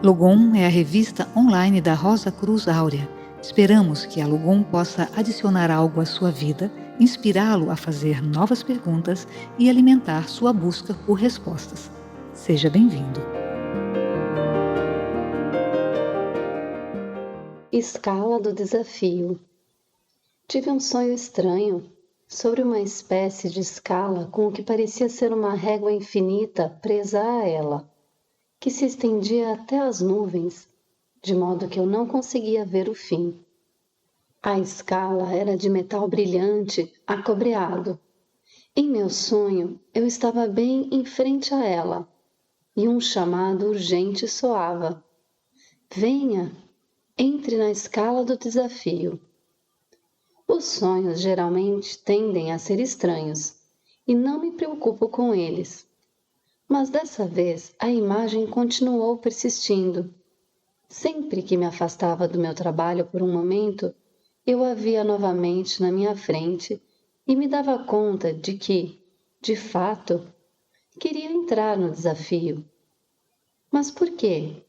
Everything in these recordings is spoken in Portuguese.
Logom é a revista online da Rosa Cruz Áurea. Esperamos que a Logom possa adicionar algo à sua vida, inspirá-lo a fazer novas perguntas e alimentar sua busca por respostas. Seja bem-vindo. Escala do desafio. Tive um sonho estranho sobre uma espécie de escala com o que parecia ser uma régua infinita presa a ela, que se estendia até as nuvens, de modo que eu não conseguia ver o fim. A escala era de metal brilhante, acobreado. Em meu sonho, eu estava bem em frente a ela, e um chamado urgente soava: "Venha, entre na escala do desafio." Os sonhos geralmente tendem a ser estranhos, e não me preocupo com eles. Mas dessa vez a imagem continuou persistindo. Sempre que me afastava do meu trabalho por um momento, eu a via novamente na minha frente e me dava conta de que, de fato, queria entrar no desafio. Mas por quê?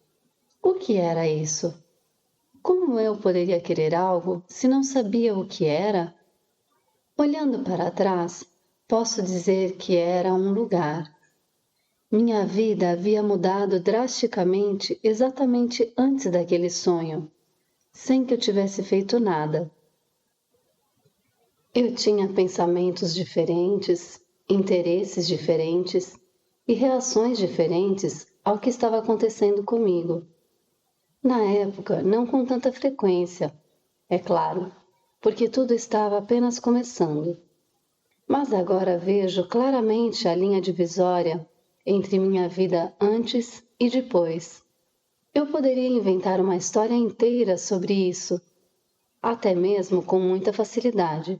O que era isso? Como eu poderia querer algo se não sabia o que era? Olhando para trás, posso dizer que era um lugar. Minha vida havia mudado drasticamente exatamente antes daquele sonho, sem que eu tivesse feito nada. Eu tinha pensamentos diferentes, interesses diferentes e reações diferentes ao que estava acontecendo comigo. Na época, não com tanta frequência, é claro, porque tudo estava apenas começando. Mas agora vejo claramente a linha divisória entre minha vida antes e depois. Eu poderia inventar uma história inteira sobre isso, até mesmo com muita facilidade,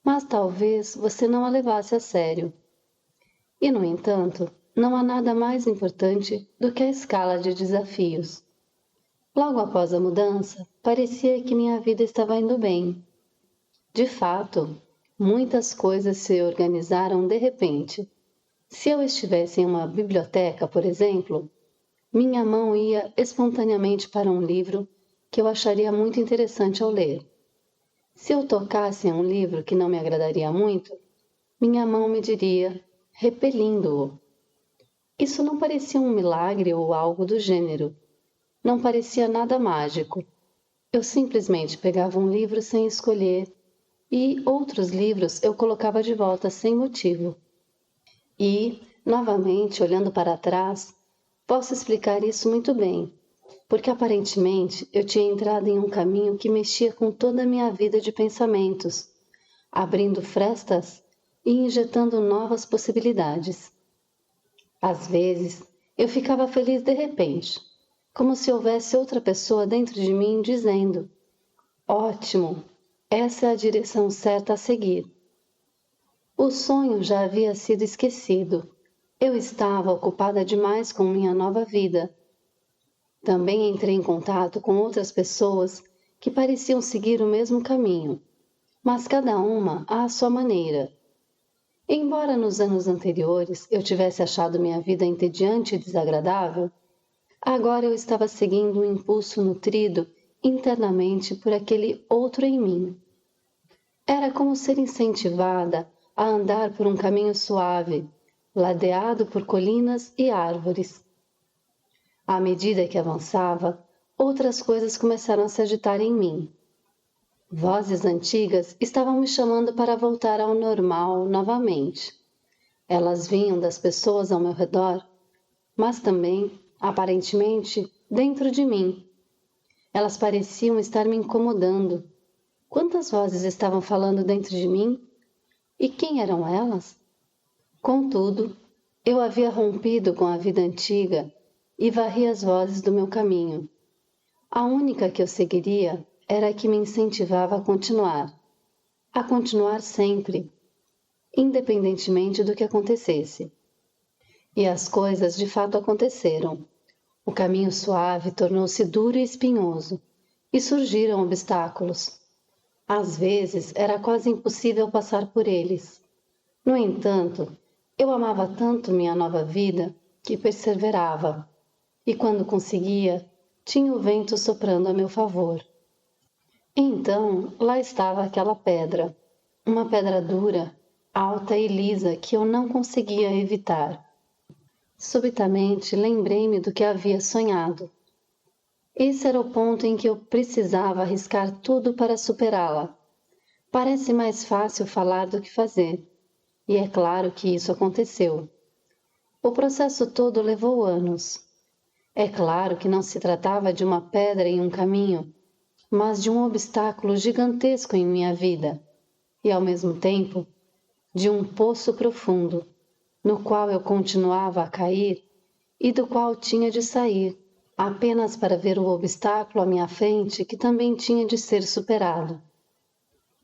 mas talvez você não a levasse a sério. E, no entanto, não há nada mais importante do que a escala de desafios. Logo após a mudança, parecia que minha vida estava indo bem. De fato, muitas coisas se organizaram de repente. Se eu estivesse em uma biblioteca, por exemplo, minha mão ia espontaneamente para um livro que eu acharia muito interessante ao ler. Se eu tocasse em um livro que não me agradaria muito, minha mão me diria, repelindo-o. Isso não parecia um milagre ou algo do gênero. Não parecia nada mágico. Eu simplesmente pegava um livro sem escolher e outros livros eu colocava de volta sem motivo. E, novamente, olhando para trás, posso explicar isso muito bem, porque aparentemente eu tinha entrado em um caminho que mexia com toda a minha vida de pensamentos, abrindo frestas e injetando novas possibilidades. Às vezes, eu ficava feliz de repente, como se houvesse outra pessoa dentro de mim dizendo: "Ótimo, essa é a direção certa a seguir." O sonho já havia sido esquecido. Eu estava ocupada demais com minha nova vida. Também entrei em contato com outras pessoas que pareciam seguir o mesmo caminho, mas cada uma à sua maneira. Embora nos anos anteriores eu tivesse achado minha vida entediante e desagradável, agora eu estava seguindo um impulso nutrido internamente por aquele outro em mim. Era como ser incentivada a andar por um caminho suave, ladeado por colinas e árvores. À medida que avançava, outras coisas começaram a se agitar em mim. Vozes antigas estavam me chamando para voltar ao normal novamente. Elas vinham das pessoas ao meu redor, mas também, aparentemente, dentro de mim. Elas pareciam estar me incomodando. Quantas vozes estavam falando dentro de mim? E quem eram elas? Contudo, eu havia rompido com a vida antiga e varri as vozes do meu caminho. A única que eu seguiria era a que me incentivava a continuar sempre, independentemente do que acontecesse. E as coisas de fato aconteceram. O caminho suave tornou-se duro e espinhoso, e surgiram obstáculos. Às vezes era quase impossível passar por eles. No entanto, eu amava tanto minha nova vida que perseverava. e quando conseguia, tinha o vento soprando a meu favor. Então, lá estava aquela pedra, uma pedra dura, alta e lisa que eu não conseguia evitar. Subitamente lembrei-me do que havia sonhado. Esse era o ponto em que eu precisava arriscar tudo para superá-la. Parece mais fácil falar do que fazer, e é claro que isso aconteceu. O processo todo levou anos. É claro que não se tratava de uma pedra em um caminho, mas de um obstáculo gigantesco em minha vida, e ao mesmo tempo, de um poço profundo, no qual eu continuava a cair e do qual tinha de sair, apenas para ver o obstáculo à minha frente que também tinha de ser superado.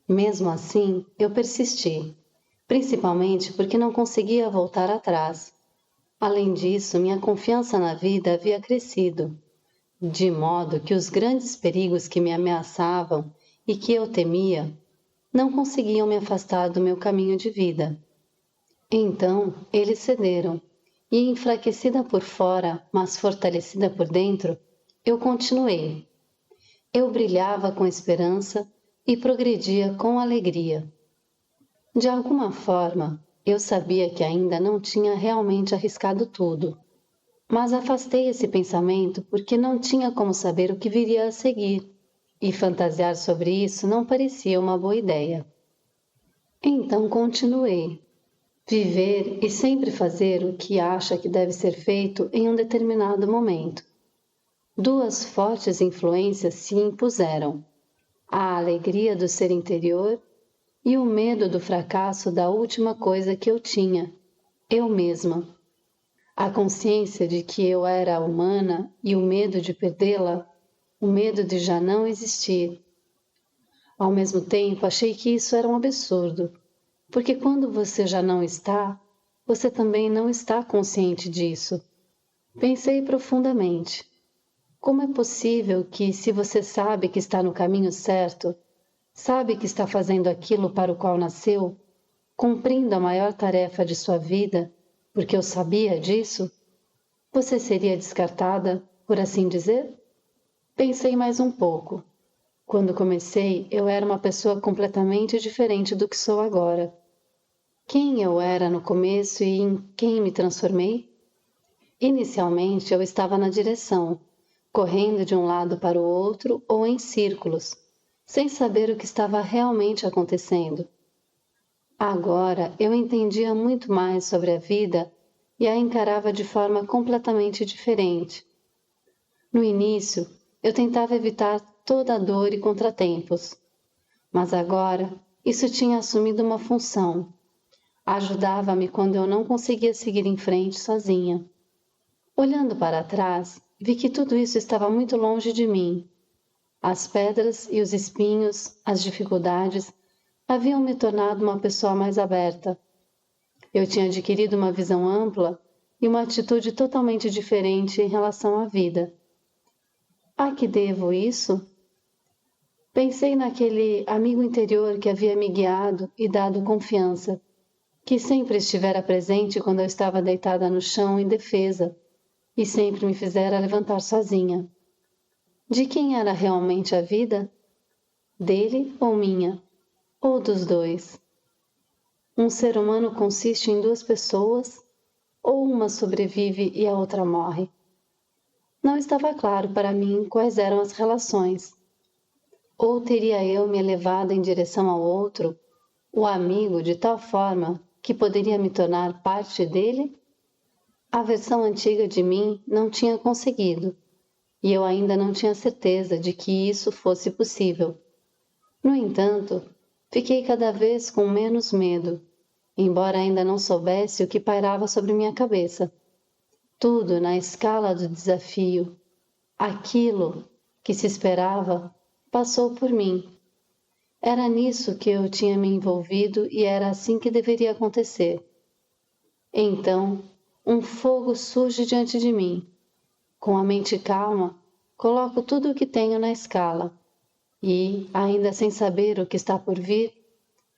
Mesmo assim, eu persisti, principalmente porque não conseguia voltar atrás. Além disso, minha confiança na vida havia crescido, de modo que os grandes perigos que me ameaçavam e que eu temia não conseguiam me afastar do meu caminho de vida. Então, eles cederam, e enfraquecida por fora, mas fortalecida por dentro, eu continuei. Eu brilhava com esperança e progredia com alegria. De alguma forma, eu sabia que ainda não tinha realmente arriscado tudo, mas afastei esse pensamento porque não tinha como saber o que viria a seguir, e fantasiar sobre isso não parecia uma boa ideia. Então continuei. Viver e sempre fazer o que acha que deve ser feito em um determinado momento. Duas fortes influências se impuseram: a alegria do ser interior e o medo do fracasso da última coisa que eu tinha, eu mesma. A consciência de que eu era humana e o medo de perdê-la, o medo de já não existir. Ao mesmo tempo, achei que isso era um absurdo, porque quando você já não está, você também não está consciente disso. Pensei profundamente. Como é possível que, se você sabe que está no caminho certo, sabe que está fazendo aquilo para o qual nasceu, cumprindo a maior tarefa de sua vida, porque eu sabia disso, você seria descartada, por assim dizer? Pensei mais um pouco. Quando comecei, eu era uma pessoa completamente diferente do que sou agora. Quem eu era no começo e em quem me transformei? Inicialmente, eu estava na direção, correndo de um lado para o outro ou em círculos, sem saber o que estava realmente acontecendo. Agora, eu entendia muito mais sobre a vida e a encarava de forma completamente diferente. No início, eu tentava evitar toda a dor e contratempos, mas agora isso tinha assumido uma função. Ajudava-me quando eu não conseguia seguir em frente sozinha. Olhando para trás, vi que tudo isso estava muito longe de mim. As pedras e os espinhos, as dificuldades, haviam me tornado uma pessoa mais aberta. Eu tinha adquirido uma visão ampla e uma atitude totalmente diferente em relação à vida. A que devo isso? Pensei naquele amigo interior que havia me guiado e dado confiança, que sempre estivera presente quando eu estava deitada no chão indefesa e sempre me fizera levantar sozinha. De quem era realmente a vida? Dele ou minha? Ou dos dois? Um ser humano consiste em duas pessoas? Ou uma sobrevive e a outra morre? Não estava claro para mim quais eram as relações. Ou teria eu me elevado em direção ao outro, o amigo, de tal forma que poderia me tornar parte dele? A versão antiga de mim não tinha conseguido, e eu ainda não tinha certeza de que isso fosse possível. No entanto, fiquei cada vez com menos medo, embora ainda não soubesse o que pairava sobre minha cabeça. Tudo na escala do desafio, aquilo que se esperava, passou por mim. Era nisso que eu tinha me envolvido e era assim que deveria acontecer. Então, um fogo surge diante de mim. Com a mente calma, coloco tudo o que tenho na escala e, ainda sem saber o que está por vir,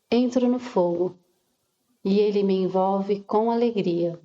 entro no fogo e ele me envolve com alegria.